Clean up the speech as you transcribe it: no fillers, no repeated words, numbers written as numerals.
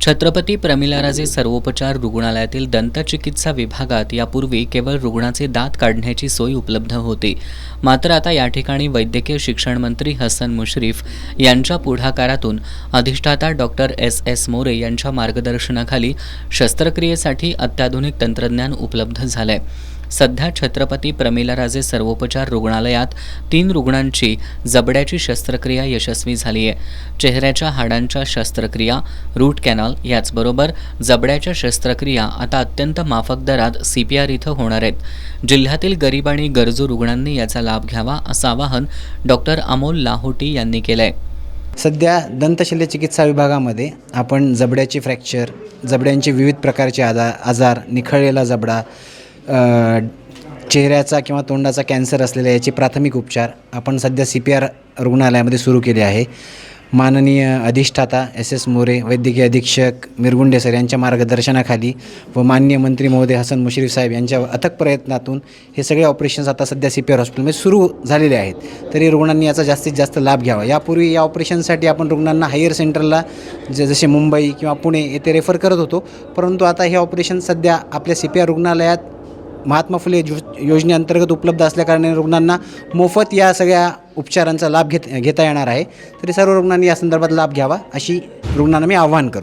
छत्रपती प्रमिलाराजे सर्वोपचार रुग्णालयातील दंतचिकित्सा विभागात यापूर्वी केवळ रुग्णाचे दात काढण्याची सोय उपलब्ध होती. मात्र आता या ठिकाणी वैद्यकीय शिक्षण मंत्री हसन मुश्रीफ यांच्या पुढाकारातून अधिष्ठाता डॉक्टर एस मोरे यांच्या मार्गदर्शनाखाली शस्त्रक्रियेसाठी अत्याधुनिक तंत्रज्ञान उपलब्ध झालंय. सध्या छत्रपती प्रमिलाराजे सर्वोपचार रुग्णालयात 3 रुग्णांची जबड्याची शस्त्रक्रिया यशस्वी झाली आहे. चेहऱ्याच्या हाडांच्या शस्त्रक्रिया, रूट कॅनल याचबरोबर जबड्याच्या शस्त्रक्रिया आता अत्यंत माफक दरात CPR इथं होणार आहेत. जिल्ह्यातील गरीब आणि गरजू रुग्णांनी याचा लाभ घ्यावा असं आवाहन डॉक्टर अमोल लाहोटी यांनी केलंय. सध्या दंतशल्यचिकित्सा विभागामध्ये आपण जबड्याची फ्रॅक्चर, जबड्यांचे विविध प्रकारचे आजार, निखळलेला जबडा, चेहऱ्याचा किंवा तोंडाचा कॅन्सर असलेल्या याचे प्राथमिक उपचार आपण सध्या CPR रुग्णालयामध्ये सुरू केले आहे. माननीय अधिष्ठाता SS मोरे, वैद्यकीय अधीक्षक मिरगुंडे सर यांच्या मार्गदर्शनाखाली व माननीय मंत्री महोदय हसन मुश्रीफ साहेब यांच्या अथक प्रयत्नातून हे सगळे ऑपरेशन्स आता सध्या CPR हॉस्पिटलमध्ये सुरू झालेले आहेत. तरी रुग्णांनी याचा जास्तीत जास्त लाभ घ्यावा. यापूर्वी या ऑपरेशनसाठी आपण रुग्णांना हायर सेंटरला जसे मुंबई किंवा पुणे येथे रेफर करत होतो, परंतु आता हे ऑपरेशन सध्या आपल्या CPR रुग्णालयात महात्मा फुले योजनेअंतर्गत उपलब्ध असल्याकारणाने रुग्णांना मोफत या सगळ्या उपचारांचा लाभ घेता येणार आहे. तरी सर्व रुग्णांनी या संदर्भात लाभ घ्यावा अशी रुग्णांना मी आवाहन करतो.